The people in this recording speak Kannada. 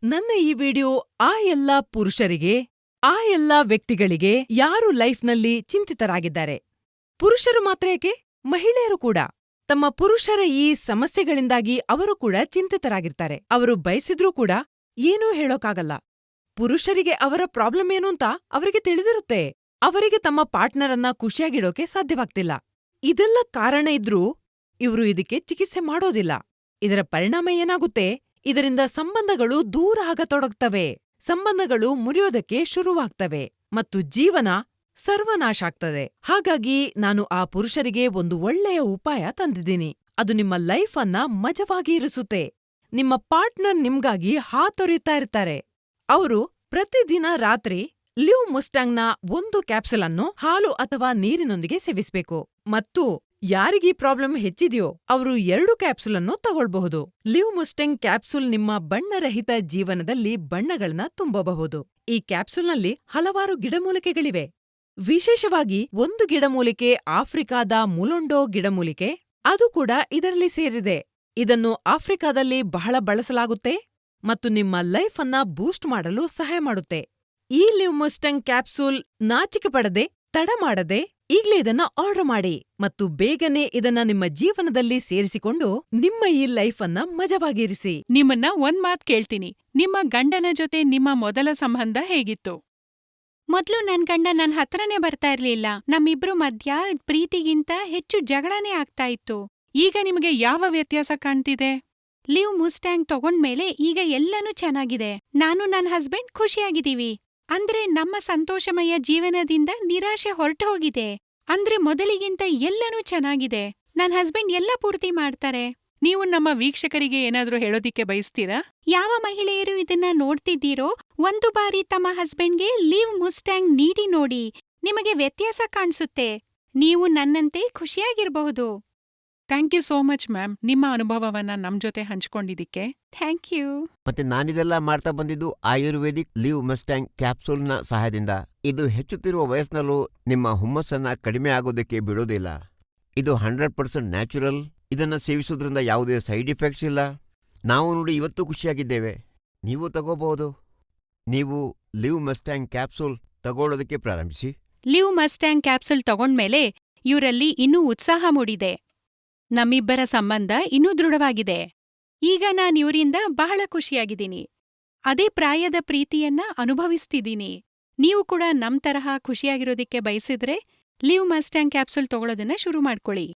ನನ್ನ ಈ ವಿಡಿಯೋ ಆ ಎಲ್ಲಾ ಪುರುಷರಿಗೆ, ಆ ಎಲ್ಲಾ ವ್ಯಕ್ತಿಗಳಿಗೆ ಯಾರು ಲೈಫ್ನಲ್ಲಿ ಚಿಂತಿತರಾಗಿದ್ದಾರೆ. ಪುರುಷರು ಮಾತ್ರ ಏಕೆ, ಮಹಿಳೆಯರು ಕೂಡ. ತಮ್ಮ ಪುರುಷರ ಈ ಸಮಸ್ಯೆಗಳಿಂದಾಗಿ ಅವರು ಕೂಡ ಚಿಂತಿತರಾಗಿರ್ತಾರೆ. ಅವರು ಬಯಸಿದ್ರೂ ಕೂಡ ಏನೂ ಹೇಳೋಕಾಗಲ್ಲ. ಪುರುಷರಿಗೆ ಅವರ ಪ್ರಾಬ್ಲಮ್ ಏನು ಅಂತ ಅವರಿಗೆ ತಿಳಿದಿರುತ್ತೆ. ಅವರಿಗೆ ತಮ್ಮ ಪಾರ್ಟ್ನರನ್ನ ಖುಷಿಯಾಗಿಡೋಕೆ ಸಾಧ್ಯವಾಗ್ತಿಲ್ಲ. ಇದೆಲ್ಲ ಕಾರಣ ಇದ್ರೂ ಇವ್ರು ಇದಕ್ಕೆ ಚಿಕಿತ್ಸೆ ಮಾಡೋದಿಲ್ಲ. ಇದರ ಪರಿಣಾಮ ಏನಾಗುತ್ತೆ? ಇದರಿಂದ ಸಂಬಂಧಗಳು ದೂರ ಆಗತೊಡಗ್ತವೆ, ಸಂಬಂಧಗಳು ಮುರಿಯೋದಕ್ಕೆ ಶುರುವಾಗ್ತವೆ ಮತ್ತು ಜೀವನ ಸರ್ವನಾಶ ಆಗ್ತದೆ. ಹಾಗಾಗಿ ನಾನು ಆ ಪುರುಷರಿಗೆ ಒಂದು ಒಳ್ಳೆಯ ಉಪಾಯ ತಂದಿದ್ದೀನಿ. ಅದು ನಿಮ್ಮ ಲೈಫ್ ಅನ್ನ ಮಜವಾಗಿ ಇರಿಸುತ್ತೆ. ನಿಮ್ಮ ಪಾರ್ಟ್ನರ್ ನಿಮ್ಗಾಗಿ ಹಾತೊರೀತಾ ಇರ್ತಾರೆ. ಅವರು ಪ್ರತಿದಿನ ರಾತ್ರಿ ಲಿವ್ ಮುಸ್ಟಾಂಗ್ನ 1 ಕ್ಯಾಪ್ಸುಲ್ ಅನ್ನು ಹಾಲು ಅಥವಾ ನೀರಿನೊಂದಿಗೆ ಸೇವಿಸ್ಬೇಕು. ಮತ್ತು ಯಾರಿಗೀ ಪ್ರಾಬ್ಲಮ್ ಹೆಚ್ಚಿದೆಯೋ ಅವರು 2 ಕ್ಯಾಪ್ಸುಲ್ ಅನ್ನು ತಗೊಳ್ಬಹುದು. ಲಿವ್ ಮುಸ್ಟಾಂಗ್ ಕ್ಯಾಪ್ಸುಲ್ ನಿಮ್ಮ ಬಣ್ಣರಹಿತ ಜೀವನದಲ್ಲಿ ಬಣ್ಣಗಳನ್ನ ತುಂಬಬಹುದು. ಈ ಕ್ಯಾಪ್ಸುಲ್ನಲ್ಲಿ ಹಲವಾರು ಗಿಡಮೂಲಿಕೆಗಳಿವೆ. ವಿಶೇಷವಾಗಿ ಒಂದು ಗಿಡಮೂಲಿಕೆ ಆಫ್ರಿಕಾದ ಮುಲೊಂಡೋ ಗಿಡಮೂಲಿಕೆ, ಅದು ಕೂಡ ಇದರಲ್ಲಿ ಸೇರಿದೆ. ಇದನ್ನು ಆಫ್ರಿಕಾದಲ್ಲಿ ಬಹಳ ಬಳಸಲಾಗುತ್ತೆ ಮತ್ತು ನಿಮ್ಮ ಲೈಫ್ ಅನ್ನ ಬೂಸ್ಟ್ ಮಾಡಲು ಸಹಾಯ ಮಾಡುತ್ತೆ. ಈ ಲಿವ್ ಮುಸ್ಟಾಂಗ್ ಕ್ಯಾಪ್ಸೂಲ್ ನಾಚಿಕೆ ಪಡದೆ, ತಡ ಮಾಡದೆ ಈಗ್ಲೇ ಇದನ್ನ ಆರ್ಡರ್ ಮಾಡಿ ಮತ್ತು ಬೇಗನೆ ಇದನ್ನ ನಿಮ್ಮ ಜೀವನದಲ್ಲಿ ಸೇರಿಸಿಕೊಂಡು ನಿಮ್ಮ ಈ ಲೈಫ್ ಅನ್ನ ಮಜವಾಗಿರಿಸಿ. ನಿಮ್ಮನ್ನ ಒಂದ್ ಮಾತ್ ಕೇಳ್ತೀನಿ. ನಿಮ್ಮ ಗಂಡನ ಜೊತೆ ನಿಮ್ಮ ಮೊದಲ ಸಂಬಂಧ ಹೇಗಿತ್ತು? ಮೊದ್ಲು ನನ್ ಗಂಡ ನನ್ ಹತ್ರನೇ ಬರ್ತಾ ಇರ್ಲಿಲ್ಲ. ನಮ್ಮಿಬ್ರು ಮಧ್ಯ ಪ್ರೀತಿಗಿಂತ ಹೆಚ್ಚು ಜಗಳನೇ ಆಗ್ತಾ ಇತ್ತು. ಈಗ ನಿಮಗೆ ಯಾವ ವ್ಯತ್ಯಾಸ ಕಾಣ್ತಿದೆ? ಲಿವ್ ಮುಸ್ಟಾಂಗ್ ತಗೊಂಡ್ಮೇಲೆ ಈಗ ಎಲ್ಲನೂ ಚೆನ್ನಾಗಿದೆ. ನಾನು ನನ್ ಹಸ್ಬೆಂಡ್ ಖುಷಿಯಾಗಿದ್ದೀವಿ. ಅಂದ್ರೆ ನಮ್ಮ ಸಂತೋಷಮಯ ಜೀವನದಿಂದ ನಿರಾಶೆ ಹೊರಟು ಹೋಗಿದೆ. ಅಂದ್ರೆ ಮೊದಲಿಗಿಂತ ಎಲ್ಲನೂ ಚೆನ್ನಾಗಿದೆ. ನನ್ ಹಸ್ಬೆಂಡ್ ಎಲ್ಲ ಪೂರ್ತಿ ಮಾಡ್ತಾರೆ. ನೀವು ನಮ್ಮ ವೀಕ್ಷಕರಿಗೆ ಏನಾದ್ರೂ ಹೇಳೋದಿಕ್ಕೆ ಬಯಸ್ತೀರಾ? ಯಾವ ಮಹಿಳೆಯರು ಇದನ್ನ ನೋಡ್ತಿದ್ದೀರೋ ಒಂದು ಬಾರಿ ತಮ್ಮ ಹಸ್ಬೆಂಡ್ಗೆ ಲಿವ್ ಮುಸ್ಟಾಂಗ್ ನೀಡಿ ನೋಡಿ. ನಿಮಗೆ ವ್ಯತ್ಯಾಸ ಕಾಣಿಸುತ್ತೆ. ನೀವು ನನ್ನಂತೆ ಖುಷಿಯಾಗಿರಬಹುದು. Thank you so much ma'am, ನಿಮ್ಮ ಅನುಭವವನ್ನ ನಮ್ ಜೊತೆ ಹಂಚ್ಕೊಂಡಿದ್ದಕ್ಕೆ. Thank you. ಮತ್ತೆ ನಾನಿದೆಲ್ಲ ಮಾಡ್ತಾ ಬಂದಿದ್ದು ಆಯುರ್ವೇದಿಕ್ ಲಿವ್ ಮಸ್ಟ್ಯಾಂಗ್ ಕ್ಯಾಪ್ಸೂಲ್ನ ಸಹಾಯದಿಂದ. ಇದು ಹೆಚ್ಚುತ್ತಿರುವ ವಯಸ್ಸಿನಲ್ಲೂ ನಿಮ್ಮ ಹುಮ್ಮಸ್ಸನ್ನ ಕಡಿಮೆ ಆಗೋದಕ್ಕೆ ಬಿಡೋದಿಲ್ಲ. ಇದು 100% ನ್ಯಾಚುರಲ್. ಇದನ್ನ ಸೇವಿಸೋದ್ರಿಂದ ಯಾವುದೇ ಸೈಡ್ ಎಫೆಕ್ಟ್ಸ್ ಇಲ್ಲ. ನಾವು ನೋಡಿ ಇವತ್ತು ಖುಷಿಯಾಗಿದ್ದೇವೆ. ನೀವು ತಗೋಬಹುದು. ನೀವು ಲಿವ್ ಮಸ್ಟ್ಯಾಂಗ್ ಕ್ಯಾಪ್ಸೂಲ್ ತಗೊಳ್ಳೋದಕ್ಕೆ ಪ್ರಾರಂಭಿಸಿ. ಲಿವ್ ಮಸ್ಟಾಂಗ್ ಕ್ಯಾಪ್ಸುಲ್ ತಗೊಂಡ್ಮೇಲೆ ಇವರಲ್ಲಿ ಇನ್ನೂ ಉತ್ಸಾಹ ಮೂಡಿದೆ. ನಮ್ಮಿಬ್ಬರ ಸಂಬಂಧ ಇನ್ನೂ ದೃಢವಾಗಿದೆ. ಈಗ ನಾನಿವರಿಂದ ಬಹಳ ಖುಷಿಯಾಗಿದ್ದೀನಿ. ಅದೇ ಪ್ರಾಯದ ಪ್ರೀತಿಯನ್ನ ಅನುಭವಿಸ್ತಿದ್ದೀನಿ. ನೀವು ಕೂಡ ನಮ್ ತರಹ ಖುಷಿಯಾಗಿರೋದಿಕ್ಕೆ ಬಯಸಿದ್ರೆ ಲಿವ್ ಮಸ್ಟಾಂಗ್ ಕ್ಯಾಪ್ಸುಲ್ ತಗೊಳ್ಳೋದನ್ನ ಶುರು ಮಾಡ್ಕೊಳ್ಳಿ.